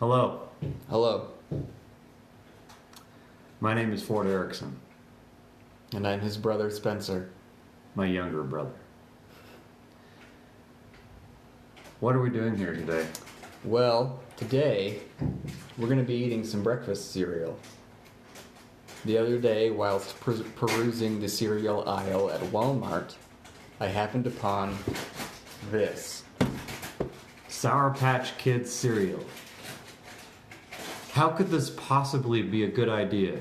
Hello, Hello, my name is Ford Erickson, and I'm his brother Spencer. my younger brother. What are we doing here today? Well, today we're going to be eating some breakfast cereal. The other day, whilst perusing the cereal aisle at Walmart, I happened upon this. Sour Patch Kids cereal. How could this possibly be a good idea?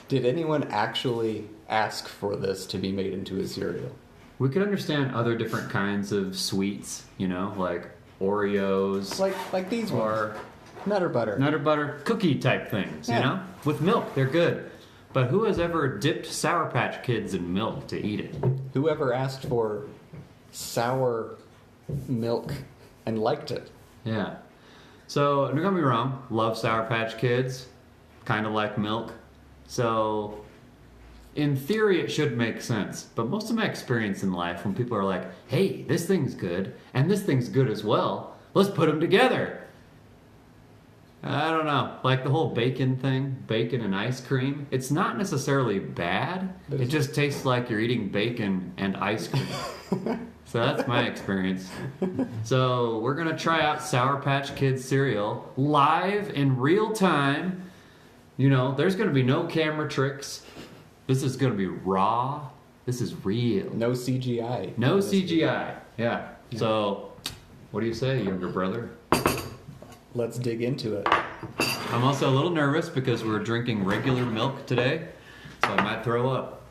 Did anyone actually ask for this to be made into a cereal? We could understand other different kinds of sweets, like Oreos Like these or ones. Nutter butter. Nutter Butter cookie type things, Yeah. With milk, they're good. But who has ever dipped Sour Patch Kids in milk to eat it? Whoever asked for sour milk and liked it. Yeah. So, don't get me wrong, love Sour Patch Kids, kind of like milk. So, in theory, it should make sense. But most of my experience in life, when people are like, hey, this thing's good, and this thing's good as well, let's put them together. I don't know. Like the whole bacon thing, bacon and ice cream, it's not necessarily bad. But It just tastes like you're eating bacon and ice cream. So that's my experience. So we're going to try out Sour Patch Kids cereal live in real time. There's going to be no camera tricks. This is going to be raw. This is real. No CGI. No CGI. Yeah. So, what do you say, younger brother? Let's dig into it. I'm also a little nervous because we're drinking regular milk today, so I might throw up.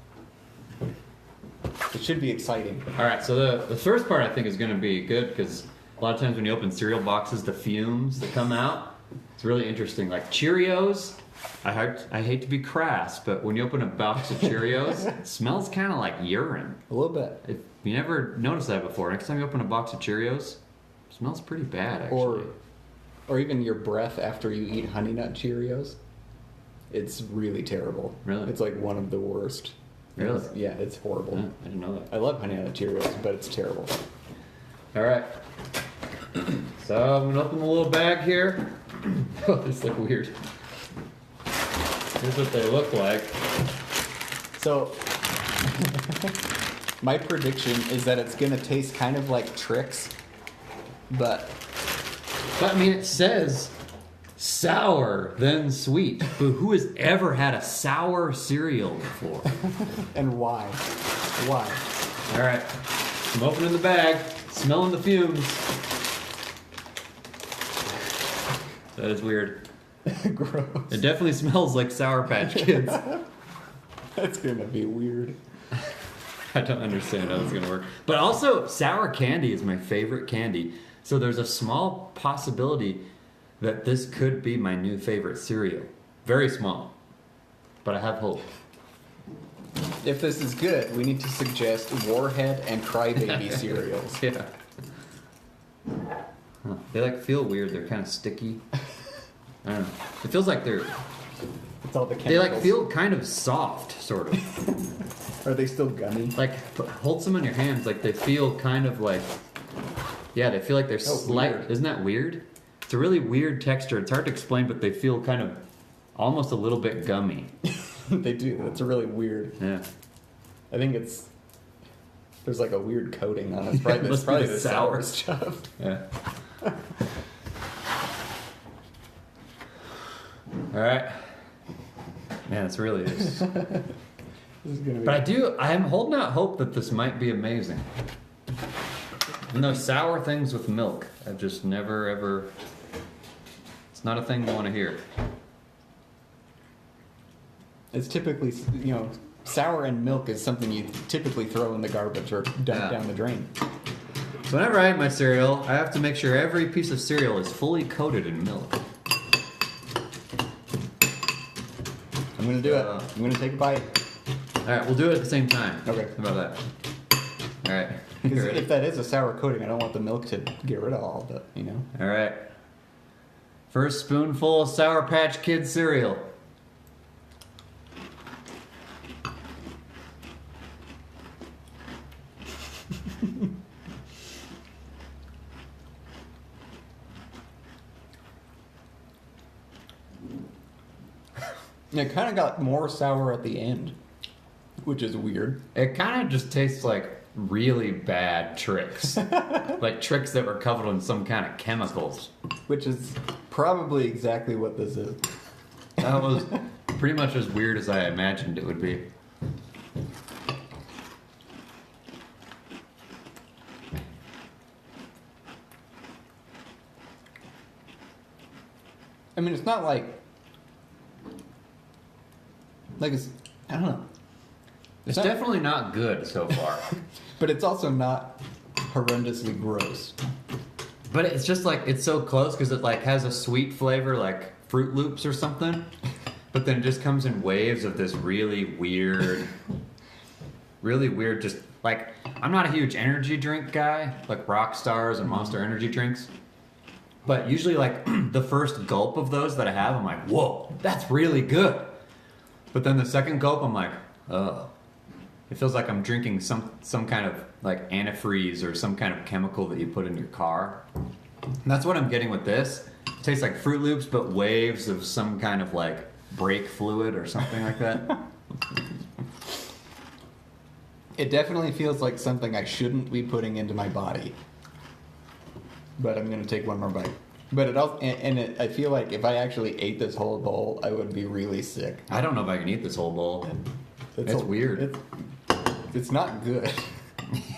It should be exciting. All right, so the first part I think is going to be good because a lot of times when you open cereal boxes, the fumes that come out, it's really interesting. Like Cheerios, I hate to be crass, but when you open a box of Cheerios, it smells kind of like urine. A little bit. If you never noticed that before, next time you open a box of Cheerios, it smells pretty bad actually. Or even your breath after you eat Honey Nut Cheerios. It's really terrible. Really? It's like one of the worst. Really? Yeah, it's horrible. Yeah, I didn't know that. I love Honey Nut Cheerios, but it's terrible. All right. So I'm gonna open the little bag here. Oh, these look weird. Here's what they look like. So, my prediction is that it's going to taste kind of like Trix, but But I mean, it says sour, then sweet. But who has ever had a sour cereal before? and why? Why? All right. I'm opening the bag, smelling the fumes. That is weird. Gross. It definitely smells like Sour Patch Kids. That's going to be weird. I don't understand how it's going to work. But also, sour candy is my favorite candy. So there's a small possibility that this could be my new favorite cereal. Very small. But I have hope. If this is good, we need to suggest Warhead and Crybaby cereals. Yeah. Huh. They feel weird. They're kind of sticky. I don't know. It feels like It's all the they chemicals. feel kind of soft, sort of. Are they still gummy? Hold some in your hands. They feel kind of like, yeah, they feel like they're slight. Weird. Isn't that weird? It's a really weird texture. It's hard to explain, but they feel kind of almost a little bit gummy. They do. That's really weird. Yeah. I think there's like a weird coating on it. It's probably, Must be probably the the sour sour stuff. Yeah. All right. Man, it's really is. This is gonna be. But I am holding out hope that this might be amazing. And those sour things with milk, I've just never ever. It's not a thing you want to hear. It's typically, sour and milk is something you typically throw in the garbage or dump Yeah. down the drain. So whenever I eat my cereal, I have to make sure every piece of cereal is fully coated in milk. I'm gonna do it. Uh, I'm gonna take a bite. All right, we'll do it at the same time. Okay. How about that? All right. Because You ready? if that is a sour coating, I don't want the milk to get rid of all of it. All right. First spoonful of Sour Patch Kids cereal. It kind of got more sour at the end, which is weird. It kind of just tastes like really bad tricks. Like tricks that were covered in some kind of chemicals. Which is probably exactly what this is. That was pretty much as weird as I imagined it would be. I mean, it's not like it's, I don't know. It's not- definitely not good so far. But it's also not horrendously gross. But it's just like, it's so close because it like has a sweet flavor like Fruit Loops or something. But then it just comes in waves of this really weird, just like, I'm not a huge energy drink guy, like Rock Stars and Monster Energy drinks. But usually like the first gulp of those that I have, I'm like, whoa, that's really good. But then the second gulp, I'm like, oh. It feels like I'm drinking some kind of like antifreeze or some kind of chemical that you put in your car. And that's what I'm getting with this. It tastes like Fruit Loops, but waves of some kind of like brake fluid or something like that. It definitely feels like something I shouldn't be putting into my body. But I'm going to take one more bite. But it also, I feel like if I actually ate this whole bowl, I would be really sick. I don't know if I can eat this whole bowl. It's weird. It's not good.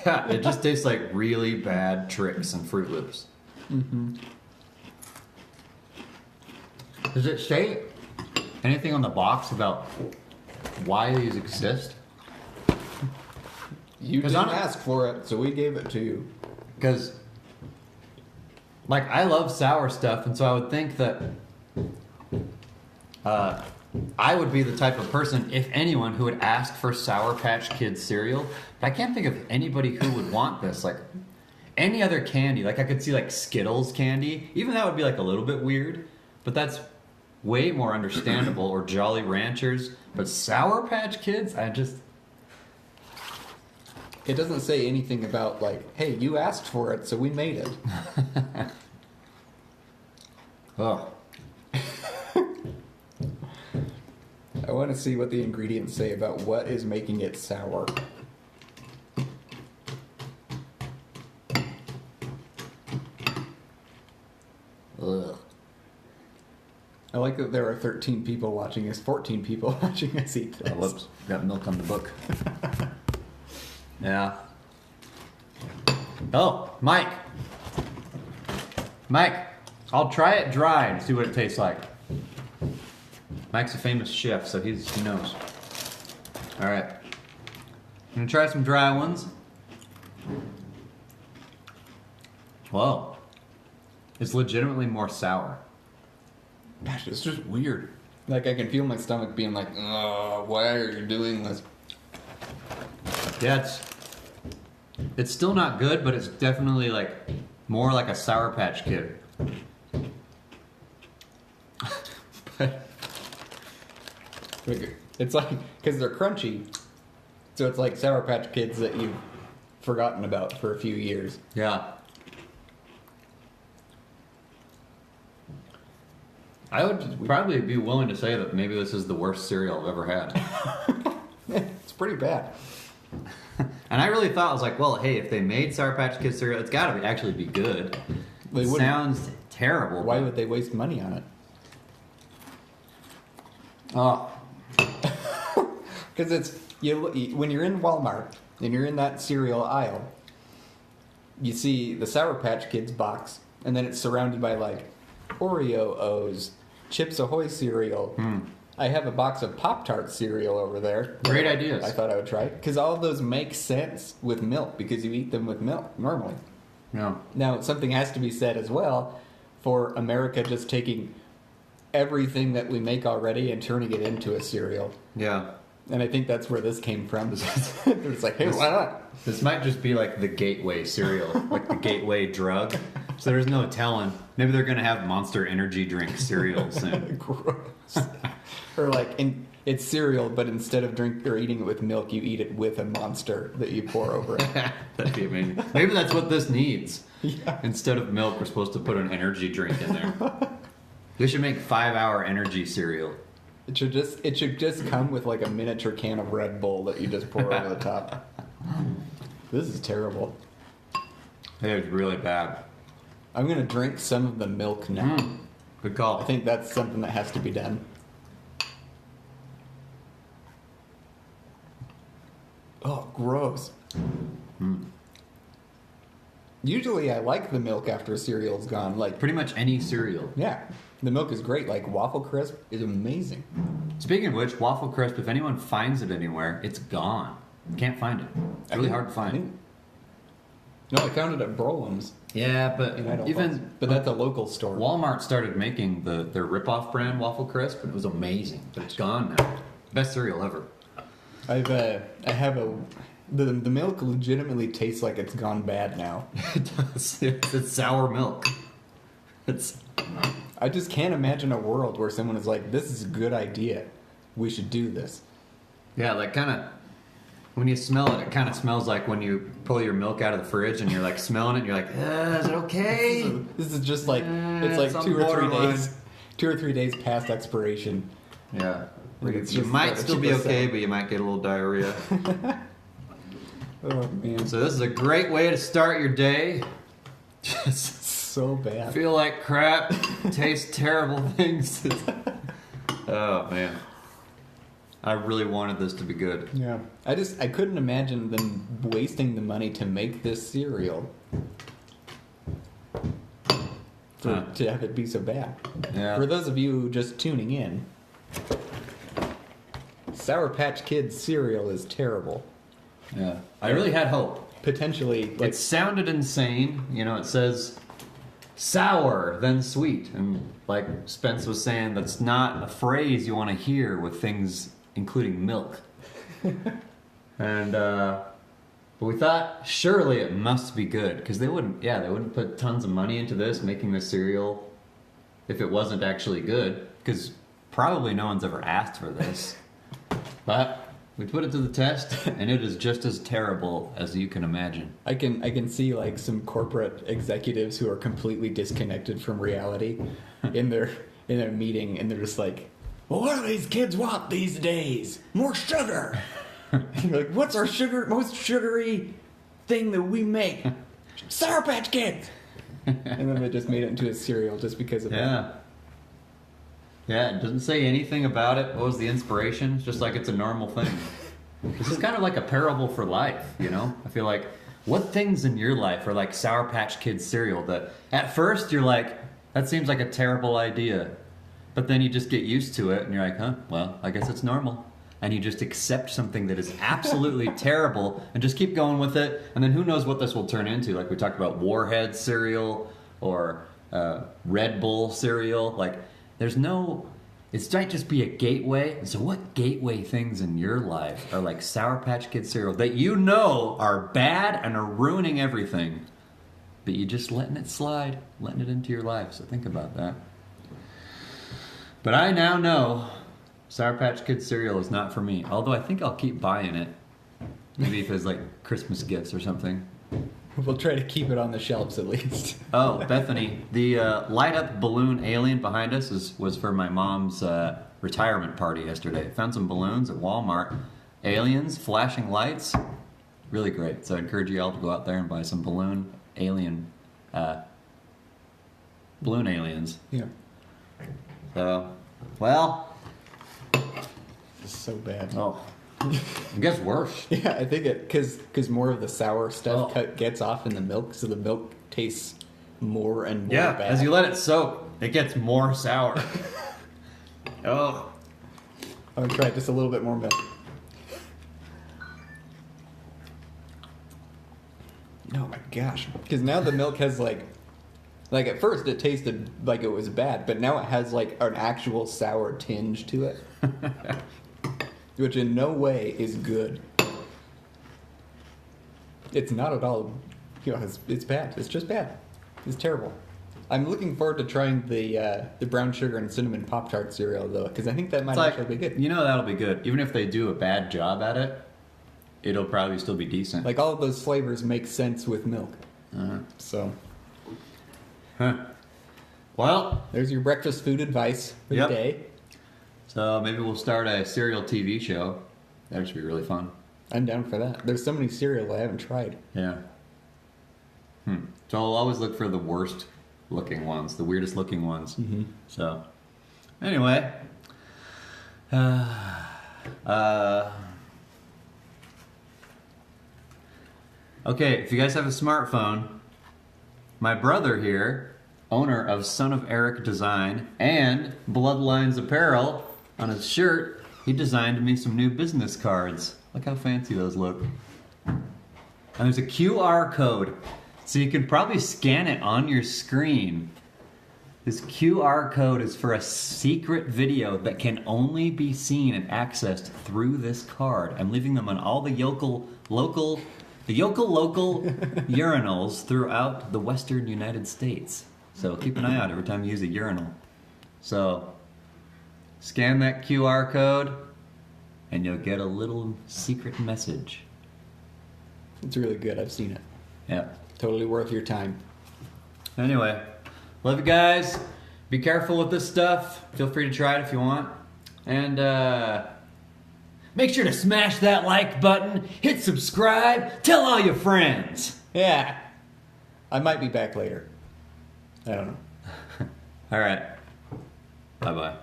Yeah, it just tastes like really bad tricks and Fruit Loops. Mm-hmm. Does it say anything on the box about why these exist? You 'Cause didn't I'm- ask for it, so we gave it to you. Because, like, I love sour stuff, and so I would think that I would be the type of person, if anyone, who would ask for Sour Patch Kids cereal. But I can't think of anybody who would want this. Like, any other candy, like I could see like Skittles candy. Even that would be like a little bit weird, but that's way more understandable. Or Jolly Ranchers. But Sour Patch Kids, It doesn't say anything about, like, hey, you asked for it, so we made it. Oh. I want to see what the ingredients say about what is making it sour. Ugh. I like that there are 13 people watching us, 14 people watching us eat this. Oh, whoops. Got milk on the book. Yeah. Oh, Mike. Mike, I'll try it dry and see what it tastes like. Mike's a famous chef, so he knows. All right. I'm gonna try some dry ones. Whoa. It's legitimately more sour. Gosh, it's just weird. Like, I can feel my stomach being like, oh, why are you doing this? Yeah, it's still not good, but it's definitely like more like a Sour Patch Kid. But it's like, because they're crunchy, so it's like Sour Patch Kids that you've forgotten about for a few years. Yeah. I would probably be willing to say that maybe this is the worst cereal I've ever had. It's pretty bad. And I really thought, I was like, well, hey, if they made Sour Patch Kids cereal, it's got to actually be good. They It wouldn't. sounds terrible. Why but- would they waste money on it? Oh, Because it's when you're in Walmart and you're in that cereal aisle, you see the Sour Patch Kids box, and then it's surrounded by like Oreo O's, Chips Ahoy cereal. I have a box of Pop-Tart cereal over there. Great ideas. I thought I would try because all of those make sense with milk because you eat them with milk normally. yeah. Now, something has to be said as well for America just taking everything that we make already and turning it into a cereal. Yeah. And I think that's where this came from. It's like, hey, why not? This might just be like the gateway cereal, like the gateway drug. So there's no telling. Maybe they're going to have Monster Energy drink cereal soon. Gross. Or like, it's cereal, but instead of eating it with milk, you eat it with a Monster that you pour over it. That'd be amazing. Maybe that's what this needs. Yeah. Instead of milk, we're supposed to put an energy drink in there. They should make 5-hour energy cereal. It should just come with like a miniature can of Red Bull that you just pour over the top. This is terrible. It was really bad. I'm gonna drink some of the milk now. Good call. I think that's something that has to be done. Oh, gross. Usually I like the milk after cereal's gone. Like, Pretty much any cereal. yeah, the milk is great. Like, Waffle Crisp is amazing. Speaking of which, Waffle Crisp, if anyone finds it anywhere, it's gone. Can't find it. It's really hard to find. No, I found it at Brolam's. Yeah, but in Idaho Falls. even But that's a local store. Walmart started making their rip-off brand Waffle Crisp, and it was amazing. But it's gone now. Best cereal ever. The milk legitimately tastes like it's gone bad now. It does. It's sour milk. I just can't imagine a world where someone is like, "This is a good idea. We should do this." Yeah, like kind of. When you smell it, it kind of smells like when you pull your milk out of the fridge and you're like smelling it and you're like, is it okay? This is just like it's it's like on 2 or 3 borderline. days, 2 or 3 days past expiration. Yeah. Like, it's You just might like a still be cheaper okay, set. but you might get a little diarrhea. Oh man, So this is a great way to start your day. Just so bad. feel like crap, taste terrible things. Oh man. I really wanted this to be good. Yeah, I couldn't imagine them wasting the money to make this cereal to have it be so bad. Yeah. For those of you just tuning in, Sour Patch Kids cereal is terrible. Yeah. I really had hope. Potentially, like It sounded insane. You know, it says sour, then sweet. And like Spence was saying, that's not a phrase you want to hear with things including milk. And but we thought surely it must be good because they wouldn't put tons of money into this, making this cereal, if it wasn't actually good. Because probably no one's ever asked for this. But we put it to the test, and it is just as terrible as you can imagine. I can see like some corporate executives who are completely disconnected from reality in their meeting, and they're just like, "Well, what do these kids want these days? More sugar." And you're like, "What's our most sugary thing that we make? Sour Patch Kids." And then they just made it into a cereal just because of that. Yeah. Yeah, it doesn't say anything about it. What was the inspiration? It's just like it's a normal thing. This is kind of like a parable for life, you know? I feel like, what things in your life are like Sour Patch Kids cereal that at first you're like, that seems like a terrible idea. But then you just get used to it and you're like, huh, well, I guess it's normal. And you just accept something that is absolutely terrible and just keep going with it. And then who knows what this will turn into. Like we talked about Warhead cereal or Red Bull cereal. Like there's no, it might just be a gateway. So what gateway things in your life are like Sour Patch Kids cereal that you know are bad and are ruining everything, but you're just letting it slide, letting it into your life. So think about that. But I now know Sour Patch Kids cereal is not for me. Although I think I'll keep buying it. Maybe if it's like Christmas gifts or something. We'll try to keep it on the shelves at least. Oh, Bethany, the light up balloon alien behind us was for my mom's retirement party yesterday. Found some balloons at Walmart. Aliens, flashing lights. Really great. So I encourage you all to go out there and buy some balloon aliens. Yeah. So, well, It's so bad. oh, it gets worse. Yeah, I think it because more of the sour stuff Oh. gets off in the milk, so the milk tastes more and more Yeah, bad. as you let it soak, it gets more sour. Oh. I'm gonna try just a little bit more milk. Oh my gosh! Because now the milk has like at first it tasted like it was bad, but now it has like an actual sour tinge to it, which in no way is good. It's not at all. You know, it's bad. It's just bad. It's terrible. I'm looking forward to trying the brown sugar and cinnamon Pop-Tart cereal though, because I think that might It's like, actually be good. you know that'll be good. Even if they do a bad job at it, it'll probably still be decent. Like all of those flavors make sense with milk. So Huh. Well, there's your breakfast food advice for Yep. the day. So maybe we'll start a cereal TV show. That should be really fun. I'm down for that. There's so many cereal I haven't tried. Yeah. So I'll always look for the worst looking ones, the weirdest looking ones. Mm-hmm. So, anyway. Okay, if you guys have a smartphone, my brother here, owner of Son of Eric Design and Bloodlines Apparel, on his shirt, he designed me some new business cards. Look how fancy those look. And there's a QR code, so you can probably scan it on your screen. This QR code is for a secret video that can only be seen and accessed through this card. I'm leaving them on all the local urinals throughout the western United States. So keep an eye out every time you use a urinal. So scan that QR code and you'll get a little secret message. It's really good. I've seen it. Yeah. Totally worth your time. Anyway, love you guys. Be careful with this stuff. Feel free to try it if you want. And make sure to smash that like button, hit subscribe, tell all your friends. Yeah. I might be back later. I don't know. All right. Bye-bye.